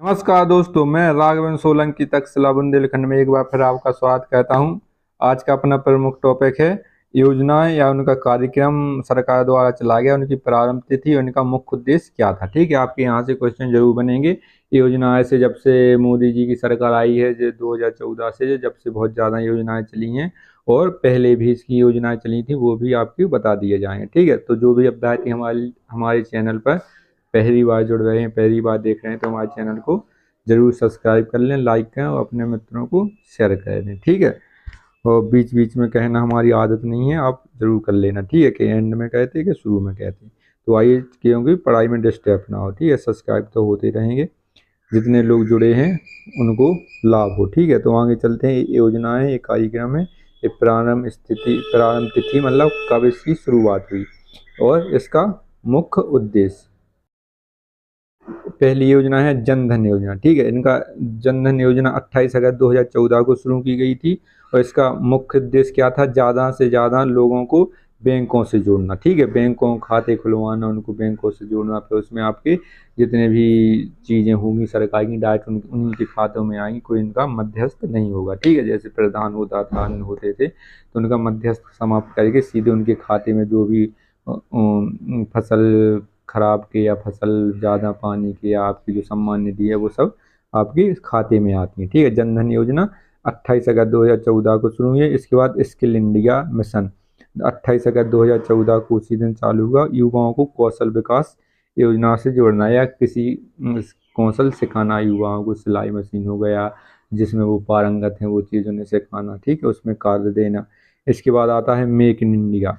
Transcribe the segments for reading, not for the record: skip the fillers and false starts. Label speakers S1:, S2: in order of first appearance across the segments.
S1: नमस्कार दोस्तों, मैं राघवेंद्र सोलंकी तक्षशिला बुंदेलखंड में एक बार फिर आपका स्वागत करता हूं। आज का अपना प्रमुख टॉपिक है योजनाएं या उनका कार्यक्रम सरकार द्वारा चलाया गया, उनकी प्रारंभ तिथि, उनका मुख्य उद्देश्य क्या था। ठीक है, आपके यहाँ से क्वेश्चन जरूर बनेंगे। योजनाएं से जब से मोदी जी की सरकार आई है जो 2014 से, जब से बहुत ज़्यादा योजनाएं चली हैं और पहले भी इसकी योजनाएं चली थी, वो भी आपकी बता दिए जाएंगे। ठीक है, तो जो भी अभ्यर्थी हमारे चैनल पर पहली बार जुड़ रहे हैं, पहली बार देख रहे हैं, तो हमारे चैनल को जरूर सब्सक्राइब कर लें, लाइक करें और अपने मित्रों को शेयर कर दें। ठीक है, और बीच बीच में कहना हमारी आदत नहीं है, आप जरूर कर लेना। ठीक है, कि एंड में कहते कि शुरू में कहते। तो आइए, क्योंकि पढ़ाई में डिस्टर्ब ना हो। ठीक है, सब्सक्राइब तो होते रहेंगे, जितने लोग जुड़े हैं उनको लाभ हो। ठीक है, तो आगे चलते हैं। ये योजनाएं, ये कार्यक्रम है, ये प्रारंभ तिथि मतलब कब इसकी शुरुआत हुई और इसका मुख्य उद्देश्य। पहली योजना है जन धन योजना। ठीक है, इनका जन धन योजना 28 अगस्त 2014 को शुरू की गई थी और इसका मुख्य उद्देश्य क्या था? ज़्यादा से ज़्यादा लोगों को बैंकों से जोड़ना। ठीक है, बैंकों खाते खुलवाना, उनको बैंकों से जोड़ना, फिर उसमें आपके जितने भी चीज़ें होंगी सरकार की डायरेक्ट उन्हीं के खातों में आएंगी, कोई इनका मध्यस्थ नहीं होगा। ठीक है, जैसे प्रधान होता था, अन्य होते थे, तो उनका मध्यस्थ समाप्त करके सीधे उनके खाते में जो भी फसल खराब के या फसल ज़्यादा पानी की या आपकी जो सम्मान निधि है वो सब आपके खाते में आती है। ठीक है, जन धन योजना 28 अगस्त 2014 को शुरू हुई है। इसके बाद स्किल इंडिया मिशन 28 अगस्त 2014 को उसी दिन चालू हुआ। युवाओं को कौशल विकास योजना से जोड़ना या किसी कौशल सिखाना, युवाओं को सिलाई मशीन हो गया जिसमें वो पारंगत हैं, वो चीज़ उन्हें सिखाना। ठीक है, उसमें कार्य देना। इसके बाद आता है make in India.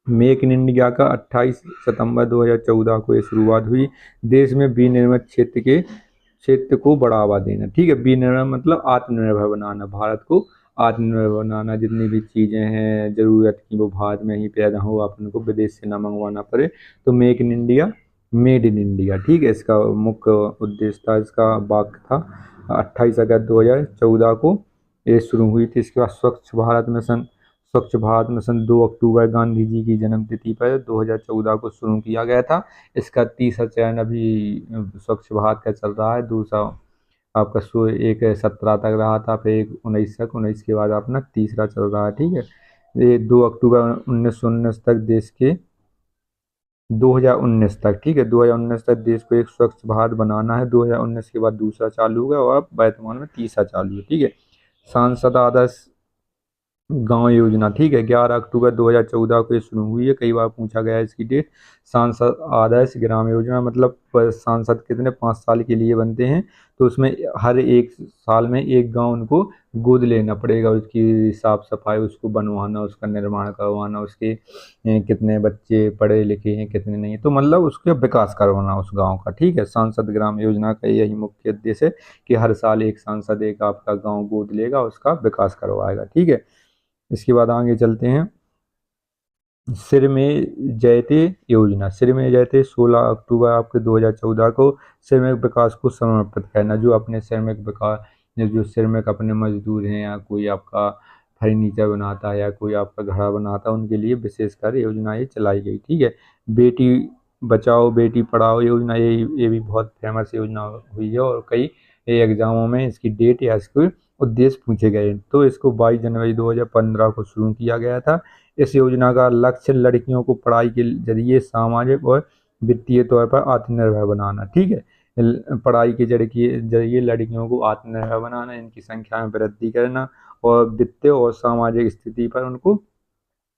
S1: Make in India का 28 सितंबर 2014 को ये शुरुआत हुई। देश में विनिर्मित क्षेत्र को बढ़ावा देना। ठीक है, विनिर्मित मतलब आत्मनिर्भर बनाना, भारत को आत्मनिर्भर बनाना। जितनी भी चीज़ें हैं ज़रूरत की वो भारत में ही पैदा हो, अपन को विदेश से ना मंगवाना पड़े। तो make in India, made in India. ठीक है, इसका मुख्य उद्देश्य था, इसका वाक्य था। 28 अगस्त 2014 को ये शुरू हुई थी। इसके बाद स्वच्छ भारत मिशन। स्वच्छ भारत मिशन 2 अक्टूबर गांधी जी की जन्मतिथि पर 2014 को शुरू किया गया था। इसका तीसरा चरण अभी स्वच्छ भारत का चल रहा है। दूसरा आपका 17 तक रहा था, फिर 19 तक, 19 के बाद अपना तीसरा चल रहा है। ठीक है, ये 2 अक्टूबर 1919 तक देश के 2019 तक। ठीक है, 2019 तक देश को एक स्वच्छ भारत बनाना है। 2019 के बाद दूसरा चालू हुआ और अब वर्तमान में तीसरा चालू है। ठीक है, सांसद आदर्श गांव योजना। ठीक है, 11 अक्टूबर 2014 को ये शुरू हुई है। कई बार पूछा गया है इसकी डेट। सांसद आदर्श ग्राम योजना मतलब सांसद कितने 5 साल के लिए बनते हैं, तो उसमें हर एक साल में एक गांव उनको गोद लेना पड़ेगा, उसकी साफ सफाई, उसको बनवाना, उसका निर्माण करवाना, उसके कितने बच्चे पढ़े लिखे हैं कितने नहीं, तो मतलब उसका विकास करवाना उस गाँव का। ठीक है, सांसद ग्राम योजना का यही मुख्य उद्देश्य है कि हर साल एक सांसद एक आपका गाँव गोद लेगा, उसका विकास करवाएगा। ठीक है, इसके बाद आगे चलते हैं। सिर में जयते योजना। सिर में जयते 16 अक्टूबर आपके 2014 को श्रमिक विकास को समर्पित करना। जो अपने श्रमिक विकास, जो श्रमिक अपने मजदूर हैं या कोई आपका फर्नीचर बनाता है या कोई आपका घर बनाता है, उनके लिए विशेषकर योजना ये चलाई गई। ठीक है, बेटी बचाओ बेटी पढ़ाओ योजना, ये भी बहुत फेमस योजना हुई है और कई एग्जामों में इसकी डेट या इसके उद्देश्य पूछे गए। तो इसको 22 जनवरी 2015 को शुरू किया गया था। इस योजना का लक्ष्य लड़कियों को पढ़ाई के जरिए सामाजिक और वित्तीय तौर पर आत्मनिर्भर बनाना। ठीक है, पढ़ाई के जरिए लड़कियों को आत्मनिर्भर बनाना, इनकी संख्या में वृद्धि करना और वित्तीय और सामाजिक स्थिति पर उनको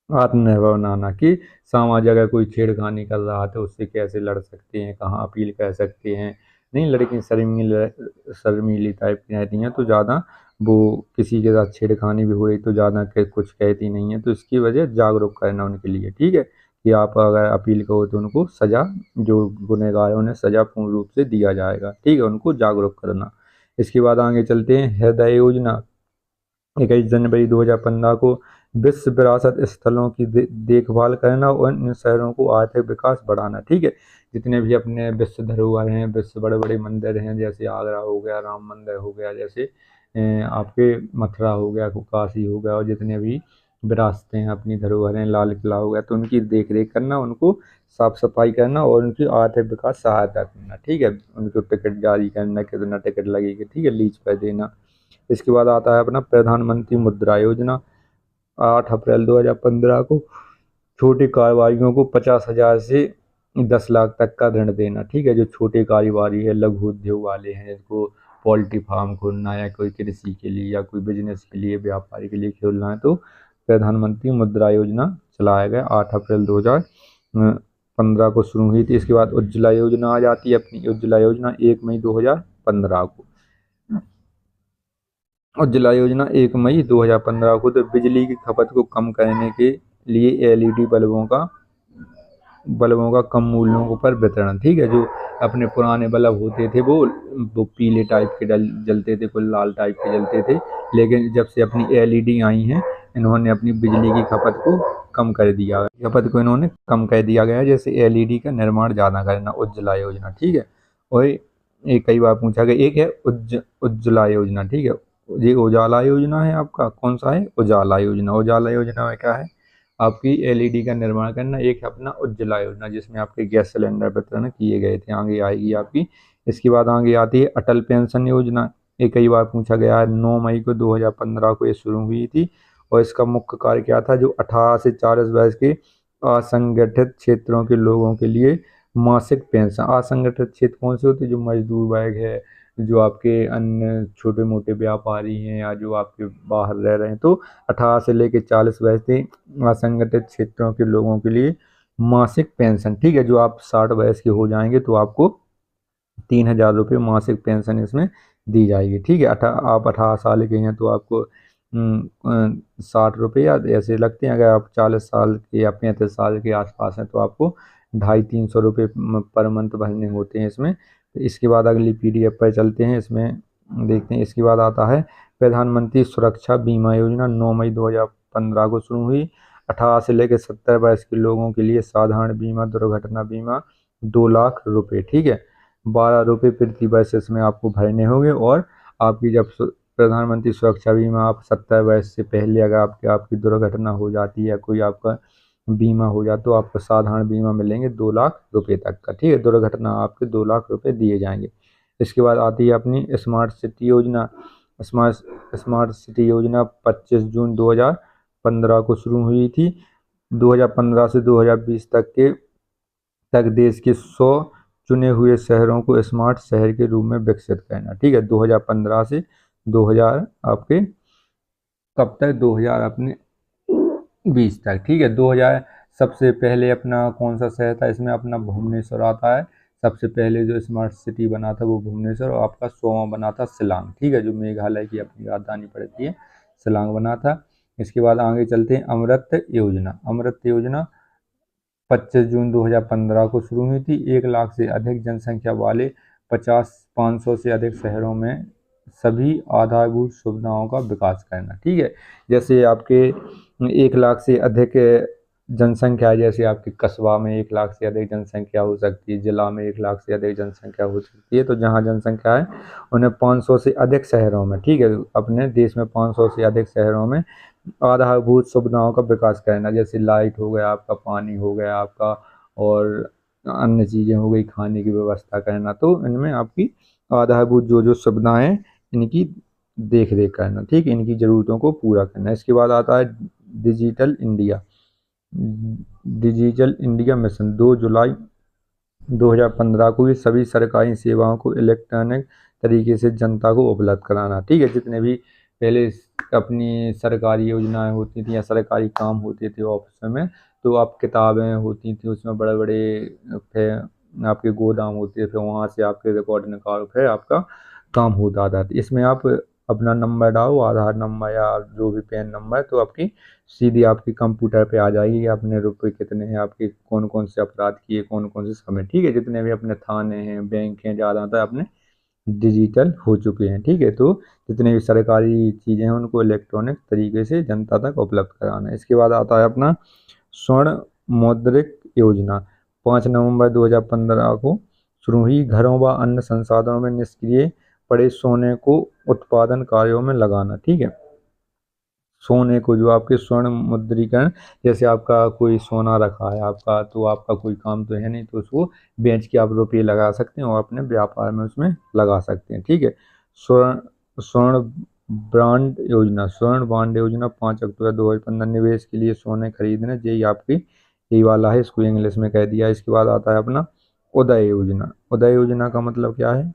S1: आत्मनिर्भर बनाना। कि समाज अगर कोई छेड़खानी कर रहा है तो उससे कैसे लड़ सकते हैं, कहाँ अपील कर सकते हैं। नहीं, लड़की शर्मीली टाइप की रहती हैं, तो ज़्यादा वो किसी के साथ छेड़खानी भी हो रही तो ज़्यादा कुछ कहती नहीं है, तो इसकी वजह जागरूक करना उनके लिए। ठीक है, कि आप अगर अपील करो तो उनको सज़ा, जो गुनहगार है उन्हें सज़ा पूर्ण रूप से दिया जाएगा। ठीक है, उनको जागरूक करना। इसके बाद आगे चलते हैं। हृदय योजना 21 जनवरी 2015 को विश्व विरासत स्थलों की देखभाल करना और इन शहरों को आर्थिक विकास बढ़ाना। ठीक है, जितने भी अपने विश्व धरोहर हैं, विश्व बड़े बड़े मंदिर हैं, जैसे आगरा हो गया, राम मंदिर हो गया, जैसे आपके मथुरा हो गया, काशी हो गया, और जितने भी विरासतें हैं, अपनी धरोहरें, लाल किला हो गया, तो उनकी देख रेख करना, उनको साफ सफाई करना और उनकी आर्थिक विकास सहायता करना, ठीक है। उनको टिकट जारी करना, कितना टिकट लगेगा, ठीक है, लीज पर देना। इसके बाद आता है अपना प्रधानमंत्री मुद्रा योजना। 8 अप्रैल 2015 को छोटे कारोबारियों को 50,000 से 10 लाख तक का ऋण देना, ठीक है। जो छोटे कारोबारी है, लघु उद्योग वाले हैं, जिनको पोल्ट्री फार्म खोलना है या कोई कृषि के लिए या कोई बिजनेस के लिए, व्यापारी के लिए खोलना है, तो प्रधानमंत्री मुद्रा योजना चलाया गया 8 अप्रैल 2015 को शुरू हुई थी। इसके बाद उज्ज्वला योजना आ जाती है अपनी। उज्ज्वला योजना 1 मई 2015 को, उज्ज्वला योजना 1 मई 2015 को, तो बिजली की खपत को कम करने के लिए एलईडी बल्बों का कम मूल्यों पर वितरण, ठीक है। जो अपने पुराने बल्ब होते थे वो पीले टाइप के जलते थे, कोई लाल टाइप के जलते थे, लेकिन जब से अपनी एलईडी आई हैं, इन्होंने अपनी बिजली की खपत को कम कर दिया, इन्होंने कम कर दिया गया है। जैसे एलईडी का निर्माण ज़्यादा करना, उज्ज्वला योजना, ठीक है। और एक कई बार पूछा गया, एक है उज्ज्वला योजना, ठीक है। ये उजाला योजना है, आपका कौन सा है, उजाला योजना। उजाला योजना में क्या है, आपकी एलईडी का निर्माण करना। एक है अपना उज्ज्वला योजना, जिसमें आपके गैस सिलेंडर वितरण किए गए थे, आगे आएगी आपकी। इसके बाद आगे आती है अटल पेंशन योजना। ये कई बार पूछा गया है, 9 मई को 2015 को ये शुरू हुई थी। और इसका मुख्य कार्य क्या था, जो 18 से 40 वर्ष के असंगठित क्षेत्रों के लोगों के लिए मासिक पेंशन। असंगठित क्षेत्र कौन से होते हैं, जो मजदूर वर्ग है, जो आपके अन्य छोटे मोटे व्यापारी हैं, या जो आपके बाहर रह रहे हैं, तो 18 से लेकर 40 वर्ष के असंगठित क्षेत्रों के लोगों के लिए मासिक पेंशन, ठीक है। जो आप 60 वर्ष के हो जाएंगे तो आपको 3,000 रुपये मासिक पेंशन इसमें दी जाएगी, ठीक है। आप 18 साल के हैं तो आपको 60 रुपये या ऐसे लगते हैं। अगर आप 40 साल के या 35 साल के आसपास हैं तो आपको 250-300 रुपये पर मंथ भरने होते हैं इसमें। इसके बाद अगली पीडीएफ पर चलते हैं, इसमें देखते हैं। इसके बाद आता है प्रधानमंत्री सुरक्षा बीमा योजना। 9 मई 2015 को शुरू हुई। 18 से लेकर 70 वर्ष के लोगों के लिए साधारण बीमा, दुर्घटना बीमा 2 लाख रुपए, ठीक है। 12 रुपये प्रति वर्ष इसमें आपको भरने होंगे। और आपकी जब प्रधानमंत्री सुरक्षा बीमा, आप 70 वर्ष से पहले अगर आपकी दुर्घटना हो जाती है या कोई आपका बीमा हो जाए, तो आपको साधारण बीमा मिलेंगे 2 लाख रुपए तक का, ठीक है। दुर्घटना आपके 2 लाख रुपए दिए जाएंगे। इसके बाद आती है अपनी स्मार्ट सिटी योजना। स्मार्ट सिटी योजना 25 जून 2015 को शुरू हुई थी। 2015 से 2020 तक देश के 100 चुने हुए शहरों को स्मार्ट शहर के रूप में विकसित करना, ठीक है। 2015 से 2000 आपके कब तक, 2000 अपने 20 तक, ठीक है। 2000 सबसे पहले अपना कौन सा शहर था, इसमें अपना भुवनेश्वर आता है। सबसे पहले जो स्मार्ट सिटी बना था वो भुवनेश्वर, और आपका 100वां बना था शिलांग, ठीक है, जो मेघालय की अपनी राजधानी पड़ती है, शिलांग बना था। इसके बाद आगे चलते हैं अमृत योजना। अमृत योजना 25 जून 2015 को शुरू हुई थी। 1 लाख से अधिक जनसंख्या वाले 500 से अधिक शहरों में सभी आधारभूत सुविधाओं का विकास करना, ठीक है। जैसे आपके 1 लाख से अधिक जनसंख्या है, जैसे आपके कस्बा में 1 लाख से अधिक जनसंख्या हो सकती है, जिला में 1 लाख से अधिक जनसंख्या हो सकती है। तो जहाँ जनसंख्या है उन्हें 500 से अधिक शहरों में, ठीक है, अपने देश में 500 से अधिक शहरों में आधारभूत सुविधाओं का विकास करना। जैसे लाइट हो गया आपका, पानी हो गया आपका, और अन्य चीज़ें हो गई, खाने की व्यवस्था करना। तो इनमें आपकी आधारभूत जो सुविधाएं, इनकी देख रेख करना, ठीक है, इनकी ज़रूरतों को पूरा करना। इसके बाद आता है digital India. Digital India mission 2 जुलाई 2015 को ये सभी सरकारी सेवाओं को इलेक्ट्रॉनिक तरीके से जनता को उपलब्ध कराना, ठीक है। जितने भी पहले अपनी सरकारी योजनाएं होती थी या सरकारी काम होते थे ऑफिस में, तो आप किताबें होती थी, उसमें बड़े बड़े आपके गोदाम होते थे, वहाँ से आपके रिकॉर्ड निकाल कर आपका काम होता था। इसमें आप अपना नंबर डालो, आधार नंबर या जो भी पैन नंबर, तो आपकी सीधी आपकी कंप्यूटर पे आ जाएगी कि अपने रुपए कितने हैं, आपके कौन कौन से अपराध किए, कौन कौन से समय, ठीक है। जितने भी अपने थाने हैं, बैंक हैं, ज़्यादातर अपने डिजिटल हो चुके हैं, ठीक है। तो जितने भी सरकारी चीज़ें हैं उनको इलेक्ट्रॉनिक तरीके से जनता तक उपलब्ध कराना है। इसके बाद आता है अपना स्वर्ण मौद्रिक योजना। 5 नवंबर 2015 को शुरू हुई। घरों व अन्य संसाधनों में निष्क्रिय पड़े सोने को उत्पादन कार्यों में लगाना, ठीक है। सोने को, जो आपके स्वर्ण मुद्रीकरण, जैसे आपका कोई सोना रखा है आपका, तो आपका कोई काम तो है नहीं, तो उसको बेच के आप रुपये लगा सकते हैं और अपने व्यापार में उसमें लगा सकते हैं, ठीक है। स्वर्ण स्वर्ण ब्रांड योजना, स्वर्ण बॉन्ड योजना 5 अक्टूबर 2015, निवेश के लिए सोने खरीदना, यही आपकी यही वाला है, इसको इंग्लिश में कह दिया। इसके बाद आता है अपना उदय योजना। उदय योजना का मतलब क्या है?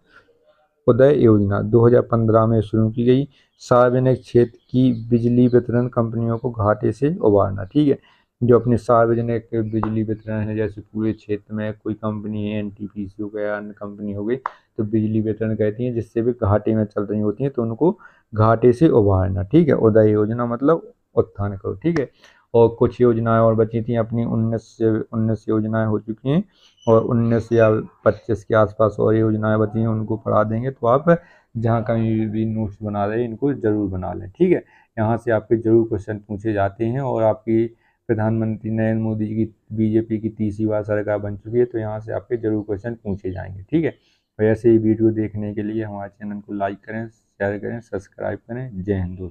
S1: उदय योजना 2015 में शुरू की गई, सार्वजनिक क्षेत्र की बिजली वितरण कंपनियों को घाटे से उबारना, ठीक है। जो अपने सार्वजनिक बिजली वितरण है, जैसे पूरे क्षेत्र में कोई कंपनी है, एनटीपीसी हो गया, अन्य कंपनी हो गई, तो बिजली वितरण कहती हैं, जिससे भी घाटे में चल रही होती हैं, तो उनको घाटे से उबारना, ठीक है। उदय योजना मतलब उत्थान करो, ठीक है। और कुछ योजनाएं और बची थी अपनी, 19 योजनाएं हो चुकी हैं, और 19 या 25 के आसपास और योजनाएं बची हैं, उनको पढ़ा देंगे। तो आप जहाँ कहीं भी नोट्स बना रहे हैं, इनको जरूर बना लें, ठीक है। यहाँ से आपके जरूर क्वेश्चन पूछे जाते हैं, और आपकी प्रधानमंत्री नरेंद्र मोदी जी की बीजेपी की तीसरी बार सरकार बन चुकी है, तो यहाँ से आपके जरूर क्वेश्चन पूछे जाएंगे, ठीक है। और ऐसे ही वीडियो देखने के लिए हमारे चैनल को लाइक करें, शेयर करें, सब्सक्राइब करें। जय हिंद दोस्तों।